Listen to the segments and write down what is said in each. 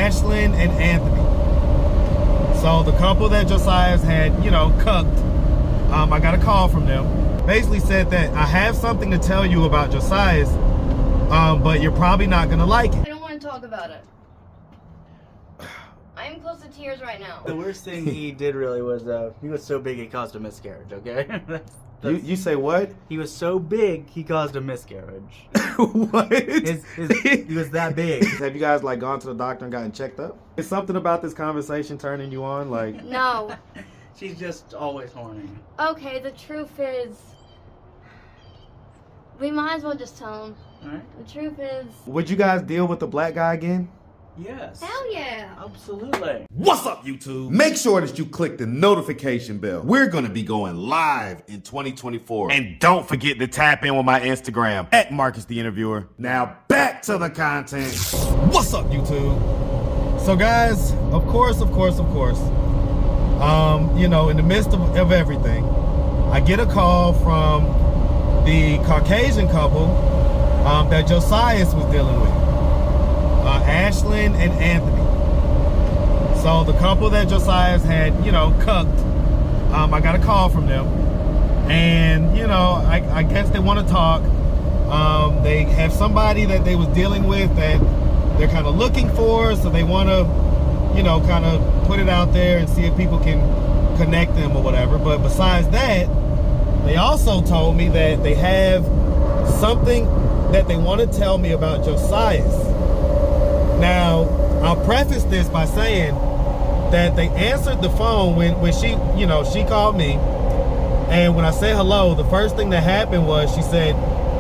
Ashlyn and Anthony. So the couple that Josias had, you know, cucked, I got a call from them. Basically said that I have something to tell you about Josias, but you're probably not gonna like it. I don't want to talk about it. I'm close to tears right now. The worst thing he did really was he was so big he caused a miscarriage, okay? You say what? He was so big he caused a miscarriage. What? He was that big. Have you guys like gone to the doctor and gotten checked up? Is something about this conversation turning you on? Like, No. She's just always horny. Okay, the truth is, we might as well just tell him. Alright? The truth is, would you guys deal with the black guy again? Yes. hell yeah. Absolutely. What's up, YouTube? Make sure that you click the notification bell. We're gonna be going live in 2024. And don't forget to tap in with my Instagram at Marcus the Interviewer. Now back to the content. What's up, YouTube? So guys, of course, you know, in the midst of everything, I get a call from the Caucasian couple that Josias was dealing with. Ashlyn and Anthony. So the couple that Josias had, you know, cucked, I got a call from them. And, you know, I guess they want to talk. They have somebody that they was dealing with that they're kind of looking for. So they want to, you know, kind of put it out there and see if people can connect them or whatever. But besides that, they also told me that they have something that they want to tell me about Josias. Now, I'll preface this by saying that they answered the phone when she, you know, she called me. And when I said hello, the first thing that happened was she said,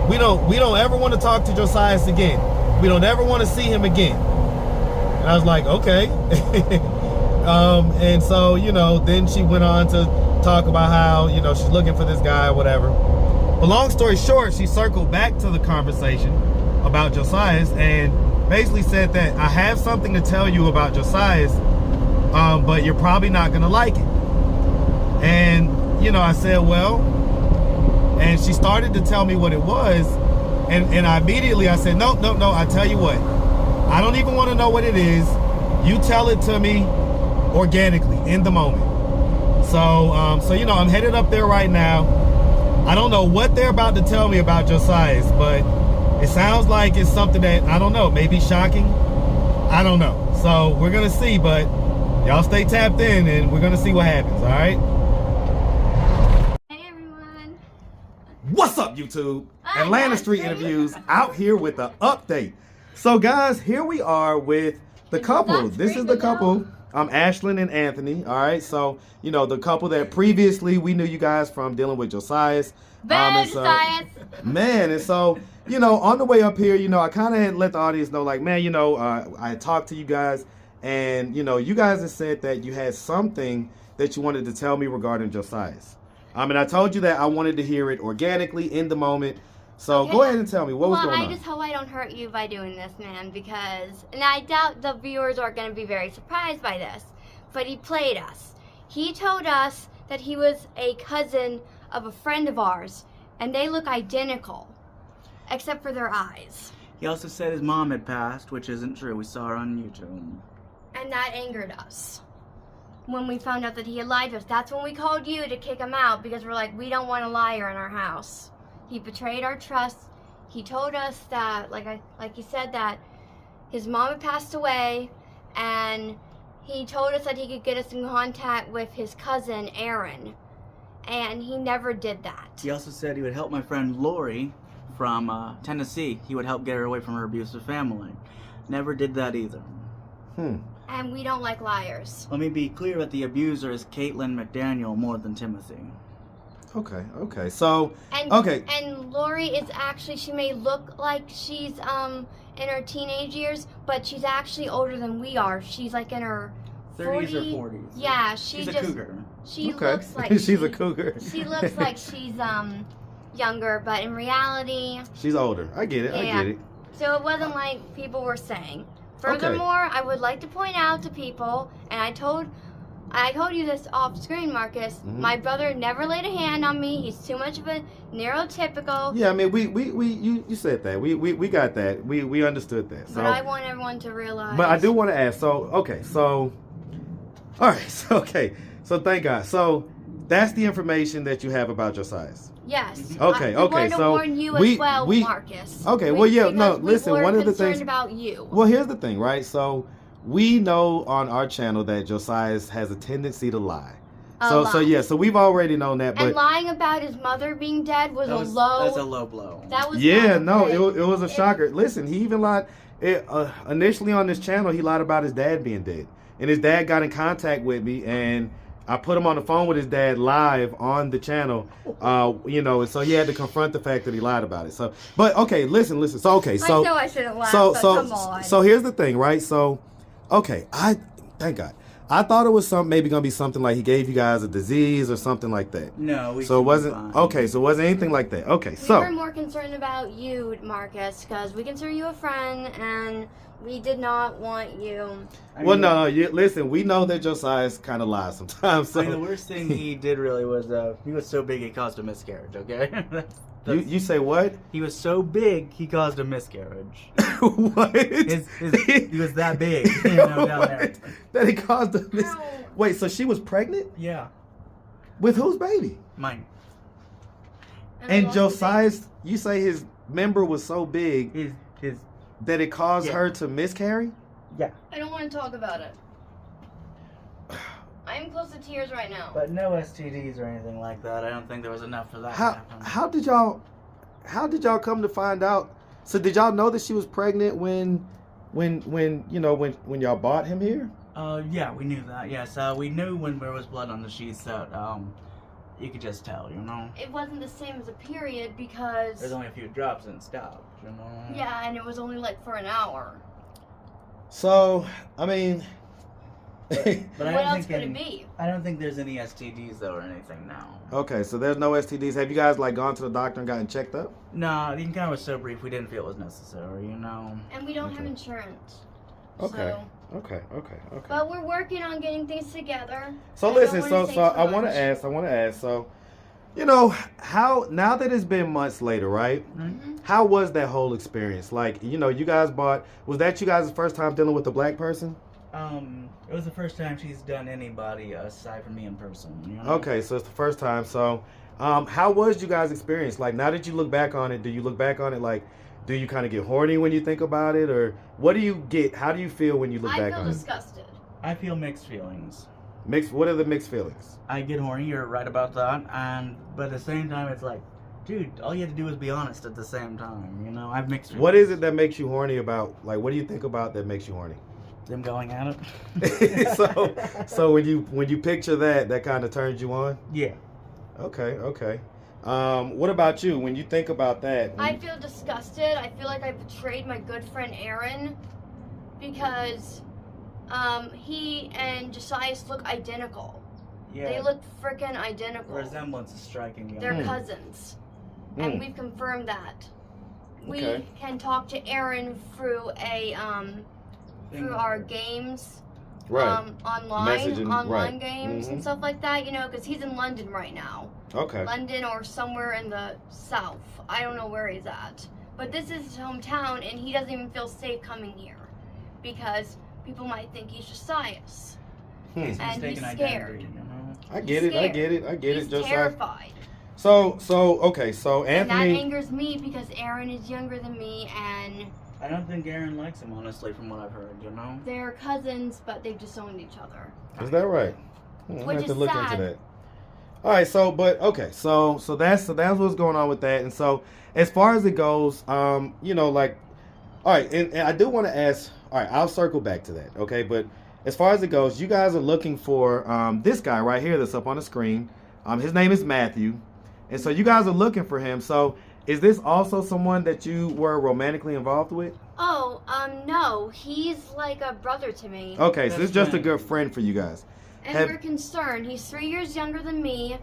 we don't ever want to talk to Josias again. We don't ever want to see him again. And I was like, okay. And so, you know, then she went on to talk about how, you know, she's looking for this guy or whatever. But long story short, she circled back to the conversation about Josias and basically said that I have something to tell you about Josias, but you're probably not gonna like it. And, you know, I said, well, and she started to tell me what it was. And I immediately, I said, no, I tell you what, I don't even want to know what it is. You tell it to me organically in the moment. So, you know, I'm headed up there right now. I don't know what they're about to tell me about Josias, but it sounds like it's something that, I don't know, maybe shocking. I don't know. So we're going to see, but y'all stay tapped in and we're going to see what happens, all right? Hey, everyone. What's up, YouTube? Hi, Atlanta guys. Street Interviews out here with the update. So guys, here we are with the couple. This is the couple. I'm Ashlyn and Anthony, all right? So, you know, the couple that previously we knew you guys from dealing with Josias. Josias. Man, and so, you know, on the way up here, you know, I kind of had let the audience know, like, man, you know, I had talked to you guys, and, you know, you guys have said that you had something that you wanted to tell me regarding Josias. And I told you that I wanted to hear it organically in the moment. So Okay. Go ahead and tell me, what was going on? I just hope I don't hurt you by doing this, man, because, and I doubt the viewers are going to be very surprised by this, but he played us. He told us that he was a cousin of a friend of ours, and they look identical, except for their eyes. He also said his mom had passed, which isn't true. We saw her on YouTube. And that angered us. When we found out that he had lied to us, that's when we called you to kick him out, because we're like, we don't want a liar in our house. He betrayed our trust. He told us that, like he said, that his mom had passed away, and he told us that he could get us in contact with his cousin, Aaron, and he never did that. He also said he would help my friend Lori from Tennessee. He would help get her away from her abusive family. Never did that either. And we don't like liars. Let me be clear that the abuser is Caitlin McDaniel more than Timothy. Okay. So, And Lori is actually, she may look like she's in her teenage years, but she's actually older than we are. She's like in her 30s or 40s. Yeah, she's a cougar. She looks like she's a cougar. She looks like she's younger, but in reality, she's older. I get it. Yeah. I get it. So it wasn't like people were saying. Furthermore, I would like to point out to people, and I told I told you this off screen, Marcus. Mm-hmm. My brother never laid a hand on me. He's too much of a neurotypical. Yeah, I mean, you said that. We got that. We understood that. So, But I want everyone to realize. but I do want to ask. So, okay, so, all right, so okay, so thank God. So that's the information that you have about Josias. Yes. Okay, I okay, wanted to so warn you we- as well, we- Marcus. Okay, well, yeah, no, Because listen, we were one of the concerned things- about you. Well, here's the thing, right? So we know on our channel that Josias has a tendency to lie. A So lot. yeah, so we've already known that, And but lying about his mother being dead was That's a low blow. That was yeah, not no, okay. it was a shocker. Listen, he even lied. Initially on this channel, he lied about his dad being dead, and his dad got in contact with me, and I put him on the phone with his dad live on the channel. You know, and so he had to confront the fact that he lied about it. So, but okay, listen. So okay, so I know I shouldn't laugh, so but so come on. so here's the thing, right? So, okay, thank God. I thought it was maybe gonna be something like he gave you guys a disease or something like that. No, So it should be wasn't fine. okay. So it wasn't anything like that. Okay, we so were more concerned about you, Marcus, because we consider you a friend, and we did not want you. I well, mean, no, listen. We know that Josias kind of lies sometimes. So I mean, the worst thing he did really was he was so big he caused a miscarriage. Okay. you say what? He was so big he caused a miscarriage. What? He was that big. You know, down there. That he caused a Ow. Wait, so she was pregnant Yeah, with whose baby? mine. And I lost the Josias, you say his member was so big His that it caused Yeah. her to miscarry? yeah, baby. I don't want to talk about it. I'm close to tears right now. but no STDs or anything like that. I don't think there was enough for that. to happen. How did y'all come to find out? So did y'all know that she was pregnant when y'all bought him here? Yeah, we knew that. Yes, we knew when there was blood on the sheets that you could just tell. You know, It wasn't the same as a period because there's only a few drops and it stopped. You know. yeah, and it was only like for an hour. So, I mean, But What else could it be? I don't think there's any STDs though or anything now. okay, so there's no STDs. Have you guys like gone to the doctor and gotten checked up? No, the encounter was so brief we didn't feel it was necessary. You know. And we don't have Okay. insurance. Okay. So, Okay. but we're working on getting things together. So I don't listen, wanna so say I too want much. to ask. So, you know, how now that it's been months later, right? Mm-hmm. How was that whole experience? Like, you know, you guys was that you guys' first time dealing with a black person? It was the first time she's done anybody aside from me in person. You know? Okay, so it's the first time. So, how was you guys' experience? Like, now that you look back on it, do you look back on it like, do you kind of get horny when you think about it, or what do you get? How do you feel when you look I back feel on disgusted. I feel mixed feelings. it? Mixed. What are the mixed feelings? I get horny. You're right about that. But at the same time, it's like, dude, all you have to do is be honest. At the same time, you know, I've mixed feelings. What is it that makes you horny about? Like, what do you think about that makes you horny? Them going at it. so when you picture that kind of turns you on. Yeah. Okay. What about you? When you think about that, I feel disgusted. I feel like I betrayed my good friend Aaron because he and Josias look identical. Yeah. They look freaking identical. The resemblance is striking. You They're know? cousins. Hmm. And we've confirmed that. We Okay. can talk to Aaron through through our games. right? Online right. games and Mhm. stuff like that, you know, because he's in London right now. Okay. London or somewhere in the south. I don't know where he's at. But this is his hometown, and he doesn't even feel safe coming here because people might think he's Josias. He's And mistaken he's identity, scared. you know? I get He's it. I scared. get it. He's Just terrified. so okay. So And that Anthony. angers me because Aaron is younger than me, and I don't think Aaron likes him, honestly, from what I've heard, you know? they're cousins, but they've disowned each other. Is that right? I Which have to is look sad. into that. All right, so that's what's going on with that. And so as far as it goes, you know, like, all right, and I do want to ask. All right, I'll circle back to that, okay? But as far as it goes, you guys are looking for this guy right here that's up on the screen. His name is Matthew, and so you guys are looking for him. So is this also someone that you were romantically involved with? Oh, no, he's like a brother to me. Okay, so Best it's just a friend. good friend for you guys. And Have- we're concerned. He's 3 years younger than me.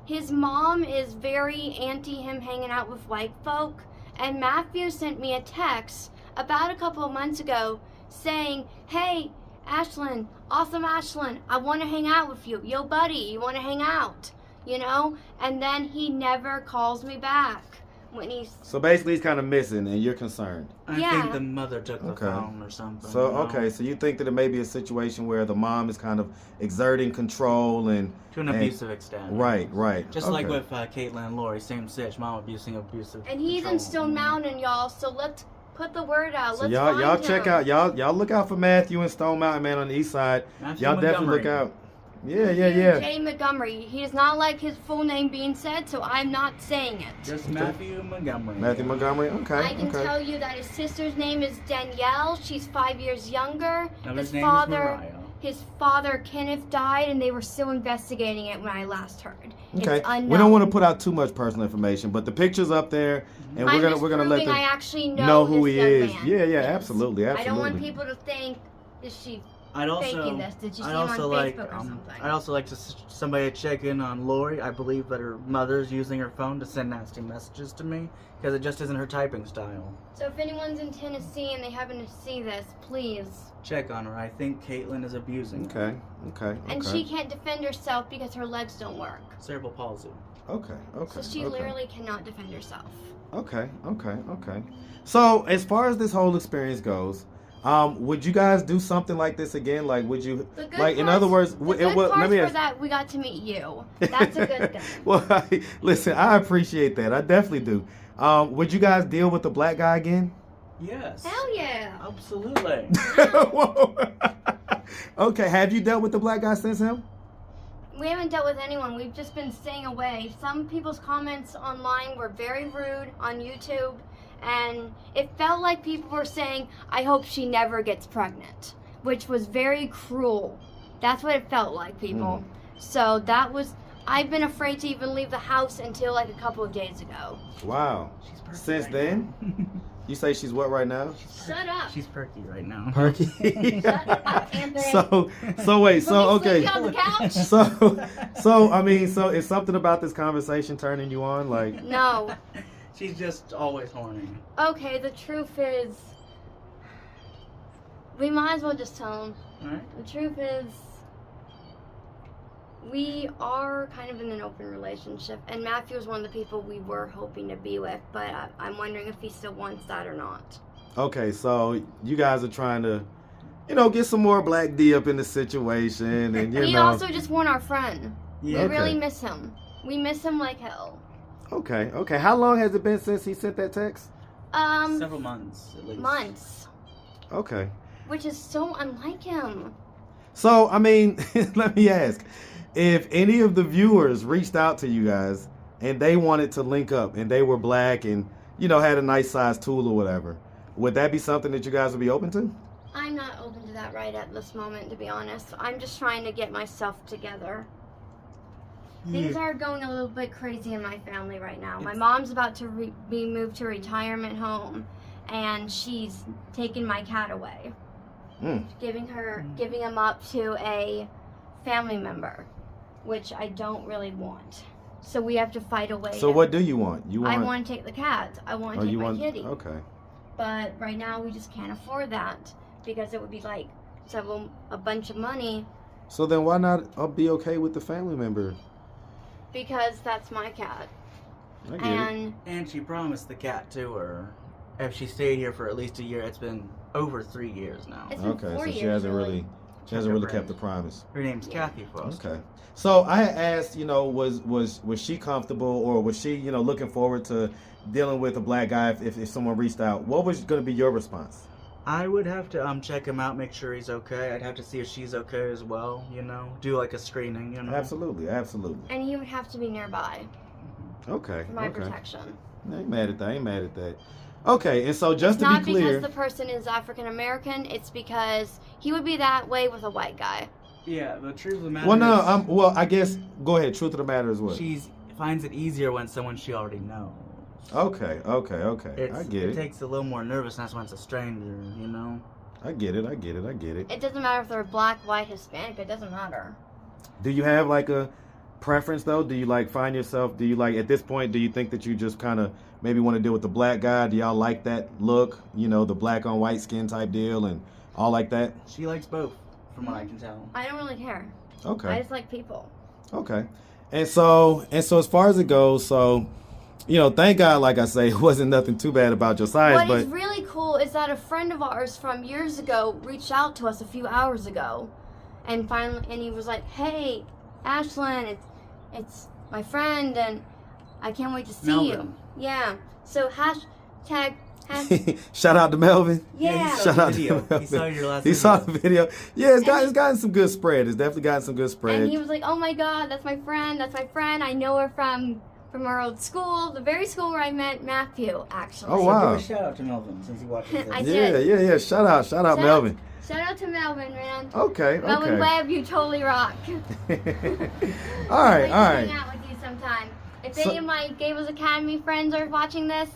His mom is very anti him hanging out with white folk. And Matthew sent me a text about a couple of months ago saying, hey, Ashlyn, awesome Ashlyn, I want to hang out with you. Yo, buddy, you want to hang out? You know? And then he never calls me back when he's... So basically he's kind of missing and you're concerned. I think the mother took the phone or something. So, you know? okay, so you think that it may be a situation where the mom is kind of exerting control and... To an abusive extent. Right. Just like with Caitlin and Lori, same sitch, mom abusing abusive And he's control. in Stone Mountain, y'all, so let's put the word out. So Let's y'all find check him. out, y'all look out for Matthew and Stone Mountain, man, on the east side. Matthew Y'all definitely Montgomery. look out. Yeah. Jay Montgomery. He does not like his full name being said, so I'm not saying it. Just Matthew Montgomery. Matthew Montgomery, okay. I can tell you that his sister's name is Danielle. She's 5 years younger. Now, His his name father, is Mariah. his father Kenneth died, and they were still investigating it when I last heard. Okay. It's unknown. We don't want to put out too much personal information, but the picture's up there, and we're gonna let them I actually know who this he young is. man. Yeah, Yes. absolutely. I don't want people to think, is she faking this? Did you see him on Facebook or something? I'd also like somebody to check in on Lori. I believe that her mother's using her phone to send nasty messages to me because it just isn't her typing style. So if anyone's in Tennessee and they happen to see this, please. Check on her. I think Caitlin is abusing her. Okay. And she can't defend herself because her legs don't work. Cerebral palsy. Okay. So she literally cannot defend herself. Okay. So as far as this whole experience goes, would you guys do something like this again? Like, would you, in other words, let me ask. That we got to meet you. That's a good thing. Well, listen, I appreciate that. I definitely do. Would you guys deal with the black guy again? Yes. Hell yeah. Absolutely. Whoa. Okay, have you dealt with the black guy since him? We haven't dealt with anyone. We've just been staying away. Some people's comments online were very rude on YouTube, and it felt like people were saying, I hope she never gets pregnant, which was very cruel. That's what it felt like, people. So that was, I've been afraid to even leave the house until like a couple of days ago. Wow. Since then? You say she's what right now? Shut up. She's perky right now. Perky. Shut up, Anthony. So wait, so Let me okay. sleep on the couch. So I mean, so is something about this conversation turning you on? Like, No. She's just always horny. Okay, the truth is, we might as well just tell him. Alright. The truth is, we are kind of in an open relationship, and Matthew is one of the people we were hoping to be with, but I'm wondering if he still wants that or not. okay, so you guys are trying to, get some more Black D up in the situation, and We also just want our friend. Yeah. We really miss him. We miss him like hell. Okay. How long has it been since he sent that text? Several months, at least. Months. Okay. Which is so unlike him. So, I mean, let me ask. If any of the viewers reached out to you guys and they wanted to link up and they were black and, had a nice size tool or whatever, would that be something that you guys would be open to? I'm not open to that right at this moment, to be honest. I'm just trying to get myself together. Things are going a little bit crazy in my family right now. My mom's about to be moved to a retirement home, and she's taking my cat away, giving him up to a family member, which I don't really want. So we have to fight away. So what do you want? I want to take the cat. I want to take my kitty. Okay. But right now we just can't afford that because it would be like a bunch of money. So then why not be okay with the family member? Because that's my cat. I get it. And she promised the cat to her if she stayed here for at least a year. It's been over 3 years now. It's been 4 so years, she hasn't really Kept kept the promise. Her name's Kathy Foster. Okay. So I had asked, was she comfortable, or was she, looking forward to dealing with a black guy if someone reached out? What was going to be your response? I would have to check him out, make sure he's okay. I'd have to see if she's okay as well, do like a screening, Absolutely. And he would have to be nearby Okay. for my protection. I ain't mad at that. Okay, and so just It's to not be clear, because the person is African American. It's because he would be that way with a white guy. Yeah, the truth of the matter I guess go ahead. Truth of the matter is what? She finds it easier when someone she already knows. Okay. I get it. It takes a little more nervousness when it's a stranger, I get it. It doesn't matter if they're black, white, Hispanic. It doesn't matter. Do you have like a preference though? Do you find yourself? Do you at this point? Do you think that you just kind of maybe want to deal with the black guy? Do y'all like that look? The black on white skin type deal and all like that? She likes both. from what I can tell. I don't really care. Okay. I just like people. Okay. And so as far as it goes, so, thank God, like I say, it wasn't nothing too bad about Josiah. What But is really cool is that a friend of ours from years ago reached out to us a few hours ago, and he was like, "Hey, Ashlyn, it's my friend, and I can't wait to see you." Melvin. Yeah. So hashtag. shout out to Melvin. Yeah. he saw Shout the out to video. Melvin. He saw your last He video. saw the video. Yeah, it's gotten some good spread. It's definitely gotten some good spread. And he was like, "Oh my God, that's my friend. That's my friend. I know her from our old school, the very school where I met Matthew, actually." Oh, wow. Give a shout out to Melvin since he watches this. I did. Yeah. Shout out Melvin. Shout out to Melvin, man. Okay. Melvin Webb, you totally rock. all right. Hang out with you sometime. If any of my Gables Academy friends are watching this,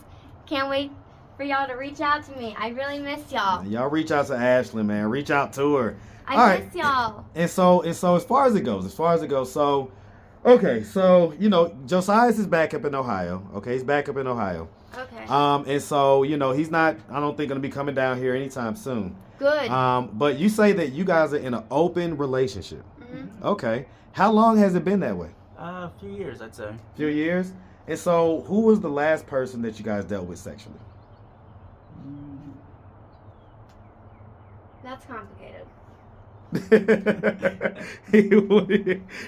can't wait for y'all to reach out to me. I really miss y'all. Y'all reach out to Ashlyn, man. Reach out to her. I miss y'all. And so as far as it goes, so okay, so Josias is back up in Ohio. Okay, he's back up in Ohio. Okay. And so he's not. I don't think gonna be coming down here anytime soon. Good. But you say that you guys are in an open relationship. Mm-hmm. Okay. How long has it been that way? A few years, I'd say. A few years. And so, who was the last person that you guys dealt with sexually? That's complicated.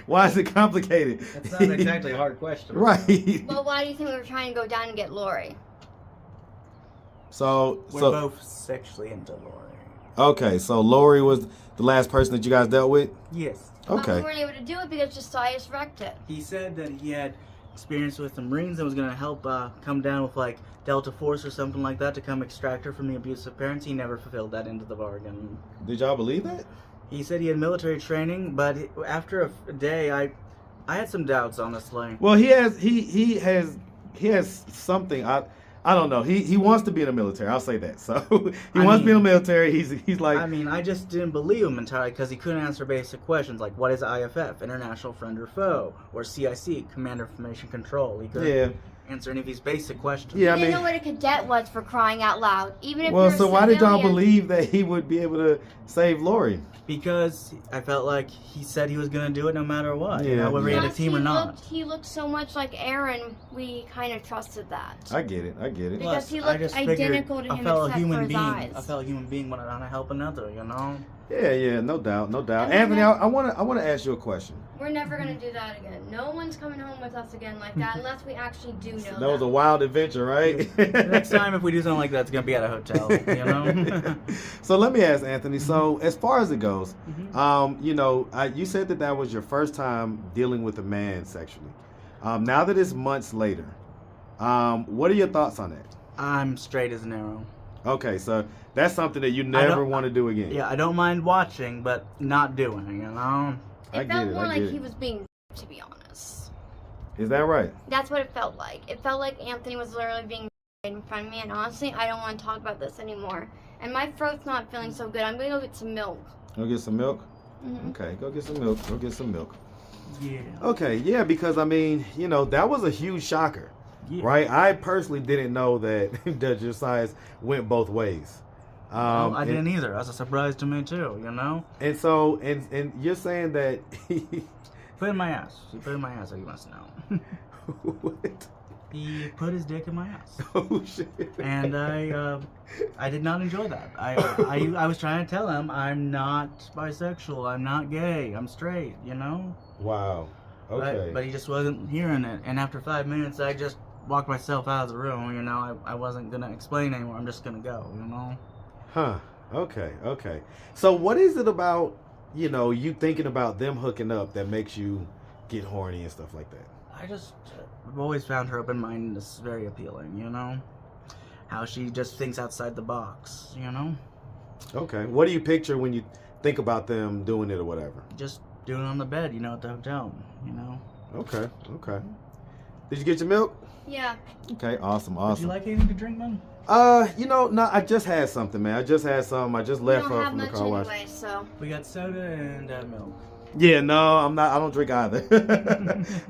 Why is it complicated? That's not exactly a hard question. Right. Well, why do you think we were trying to go down and get Lori? So We're both sexually into Lori. Okay, so Lori was the last person that you guys dealt with? Yes. But we Okay. weren't able to do it because Josias wrecked it. He said that he had experience with the Marines and was going to help come down with like Delta Force or something like that to come extract her from the abusive parents. He never fulfilled that into the bargain. Did y'all believe that? He said he had military training, but after a day, I had some doubts, honestly. Well, he has something. I don't know. He wants to be in the military. I'll say that. So he wants to be in the military. He's like. I mean, I just didn't believe him entirely because he couldn't answer basic questions like what is IFF, International Friend or Foe, or CIC, Command Information Control. He couldn't answer any of these basic questions. Yeah, He didn't know what a cadet was, for crying out loud. Even if Well, you're so a why did y'all civilian. believe that he would be able to save Lori? Because I felt like he said he was going to do it no matter what. Yeah. Whether he had a Plus, team or not. He looked so much like Aaron, we kind of trusted that. I get it. Because Plus, he I looked just figured identical to a him fellow except human for his being, eyes. a fellow human being wanted to help another, you know? Yeah, no doubt. And Anthony, then- I want to ask you a question. We're never going to do that again. No one's coming home with us again like that unless we actually do know That was a wild adventure, right? Next time, if we do something like that, it's going to be at a hotel, you know? So let me ask Anthony. So as far as it goes, you said that was your first time dealing with a man sexually. Now that it's months later, what are your thoughts on that? I'm straight as an arrow. Okay, so that's something that you never want to do again. Yeah, I don't mind watching, but not doing, you know? It felt more like he was being, to be honest. Is that right? That's what it felt like. It felt like Anthony was literally being in front of me, and honestly, I don't want to talk about this anymore. And my throat's not feeling so good. I'm going to go get some milk. Go get some milk? Mm-hmm. Okay, go get some milk. Yeah. Okay, yeah, because I mean, that was a huge shocker. Yeah. Right? I personally didn't know that Josias went both ways. I didn't either. That's a surprise to me too, you know? And so, and you're saying that Put it in my ass. He put it in my ass, so you must know. What? He put his dick in my ass. Oh shit! And I did not enjoy that. I was trying to tell him I'm not bisexual, I'm not gay, I'm straight, you know? Wow. Okay. But he just wasn't hearing it. And after 5 minutes, I just walked myself out of the room, you know? I wasn't going to explain anymore, I'm just going to go, you know? Huh. Okay. So what is it about, you thinking about them hooking up that makes you get horny and stuff like that? I've always found her open-mindedness very appealing, you know? How she just thinks outside the box, you know? Okay. What do you picture when you think about them doing it or whatever? Just doing it on the bed, you know, at the hotel, you know? Okay. Did you get your milk? Yeah. Okay, awesome. Would you like anything to drink, man? No, I just had something, man. I just left We don't from have the much car wash. anyway, so. We got soda and milk. Yeah, no, I'm not. I don't drink either.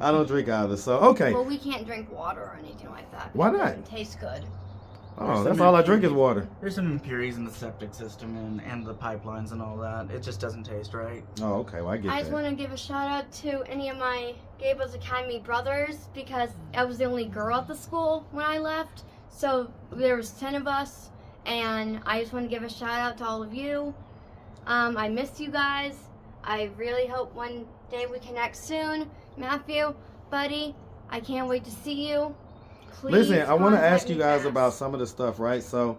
I don't drink either. So, okay. Well, we can't drink water or anything like that. Why It not? doesn't taste good. Oh, that's all I drink is water. There's some impurities in the septic system and the pipelines and all that. It just doesn't taste right. Oh, okay. Well, I get that. I just want to give a shout out to any of my Gables Academy brothers because I was the only girl at the school when I left. So there was 10 of us, and I just want to give a shout out to all of you. I miss you guys. I really hope one day we connect soon. Matthew, buddy, I can't wait to see you. Please listen, I want to ask you guys fast. about some of the stuff, right? So,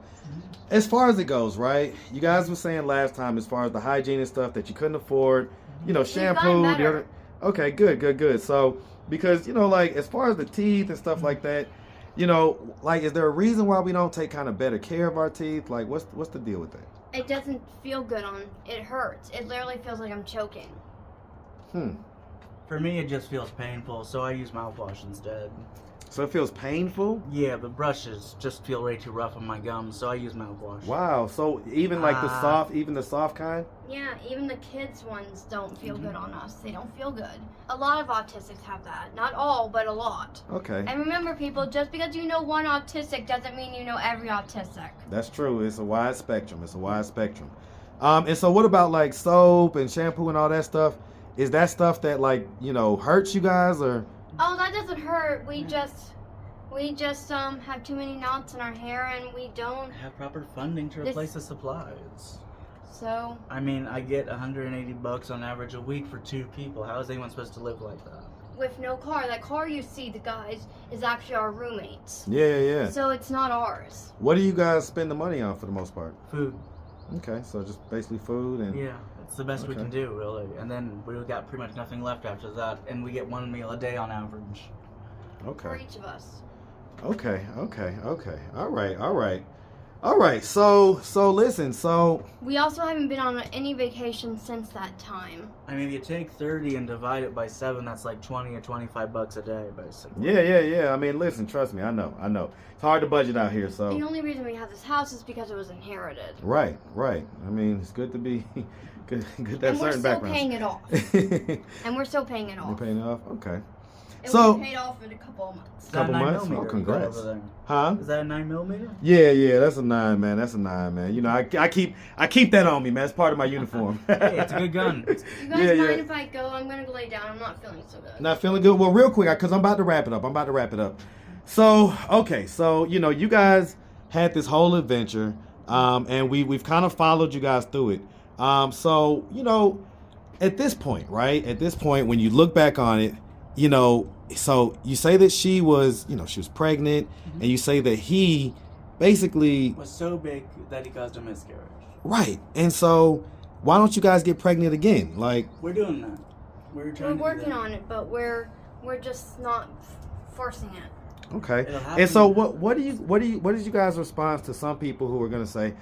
as far as it goes, right? You guys were saying last time, as far as the hygiene and stuff, that you couldn't afford, you know, shampoo. The other... Okay, good. So, because, you know, like, as far as the teeth and stuff like that, you know, like, is there a reason why we don't take kind of better care of our teeth? Like, what's the deal with that? It doesn't feel good it hurts. It literally feels like I'm choking. For me, it just feels painful, so I use mouthwash instead. So it feels painful? Yeah, the brushes just feel way too rough on my gums, so I use mouthwash. Wow. So even like the soft kind? Yeah, even the kids ones don't feel good on us. They don't feel good. A lot of autistics have that. Not all, but a lot. Okay. And remember, people, just because you know one autistic doesn't mean you know every autistic. That's true. It's a wide spectrum. And so what about like soap and shampoo and all that stuff? Is that stuff that, like, you know, hurts you guys or? Oh, that doesn't hurt. We just have too many knots in our hair, and we don't have proper funding to replace the supplies. So I mean, I get $180 on average a week for 2 people. How is anyone supposed to live like that? With no car. That car you see, the guys, is actually our roommates. Yeah. So it's not ours. What do you guys spend the money on for the most part? Food. Okay, so just basically food and. Yeah. It's the best we can do, really. And then we got pretty much nothing left after that, and we get 1 meal a day on average. Okay. For each of us. Okay. All right. So listen. So we also haven't been on any vacation since that time. I mean, if you take 30 and divide it by 7, that's like 20 or $25 a day, basically. Yeah. I mean, listen. Trust me. I know. It's hard to budget out here. So the only reason we have this house is because it was inherited. Right. I mean, it's good to be good to have certain backgrounds. And we're still paying it off. You're paying it off. Okay. It So was paid off in a couple of months. Couple months? Oh, congrats. Huh? Is that a 9mm? Yeah, that's a 9, man. That's a 9, man. You know, I keep that on me, man. It's part of my uniform. Hey, it's a good gun. You guys mind if I go? I'm gonna go lay down. I'm not feeling so good. Not feeling good? Well, real quick, because I'm about to wrap it up. So, okay, so, you know, you guys had this whole adventure, and we've kind of followed you guys through it. So, you know, at this point, when you look back on it, you know, so you say that she was pregnant, and you say that he basically was so big that he caused a miscarriage. Right. And so why don't you guys get pregnant again? Like, we're doing that. We're working on it, but we're just not forcing it. Okay. And so what is you guys' response to some people who are going to say,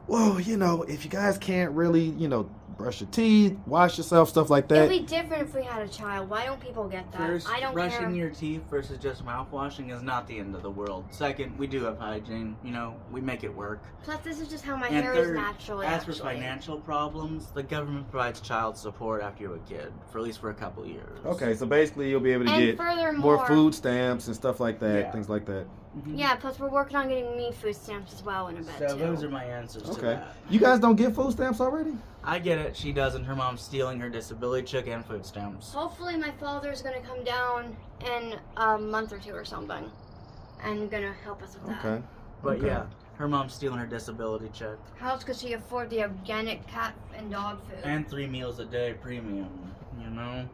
well, you know, if you guys can't really, you know, brush your teeth, wash yourself, stuff like that. It'd be different if we had a child. Why don't people get that? First, I don't brushing care. your teeth versus just mouthwashing is not the end of the world. Second, we do have hygiene. You know, we make it work. Plus, this is just how my And hair third, is naturally. As for financial problems, the government provides child support after you're a kid, for at least for a couple of years. Okay, so basically you'll be able to and get more food stamps and stuff like that, things like that. Mm-hmm. Yeah, plus we're working on getting me food stamps as well in a bit, So those are my answers to that. You guys don't get food stamps already? I get it. She doesn't. Her mom's stealing her disability check and food stamps. Hopefully my father's going to come down in a month or 2 or something and going to help us with that. Okay. But yeah, her mom's stealing her disability check. How else could she afford the organic cat and dog food? And 3 meals a day premium, you know?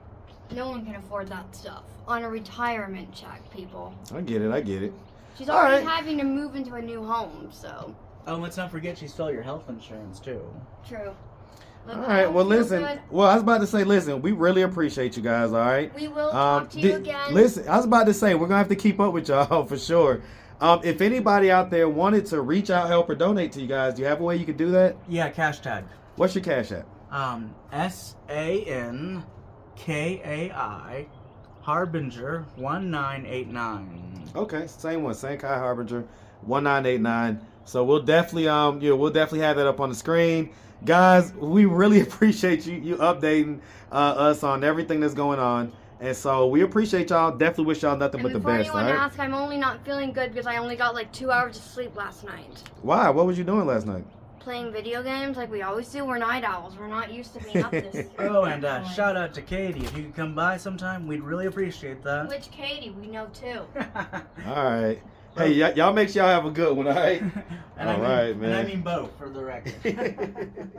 No one can afford that stuff on a retirement check, people. I get it. She's already having to move into a new home, so. Oh, let's not forget she stole your health insurance, too. True. Look, all right, well, listen. good. Well, I was about to say, listen, we really appreciate you guys, all right? We will talk to you again. Listen, I was about to say, we're going to have to keep up with y'all for sure. If anybody out there wanted to reach out, help, or donate to you guys, do you have a way you could do that? Yeah, cash tag. What's your cash app? SANKAI Harbinger 1989. Okay, same one, Sankai Harbinger 1989. So we'll definitely we'll definitely have that up on the screen. Guys, we really appreciate you updating us on everything that's going on. And so we appreciate y'all. Definitely wish y'all nothing but the before best. All anyone right. asks, I'm only not feeling good because I only got like 2 hours of sleep last night. Why? What was you doing last night? Playing video games like we always do. We're night owls. We're not used to being up this. Oh, and shout out to Katie. If you could come by sometime, we'd really appreciate that. Which Katie? We know too. All right. Hey, y'all make sure y'all have a good one, all right? And All right, man. And I mean both, for the record.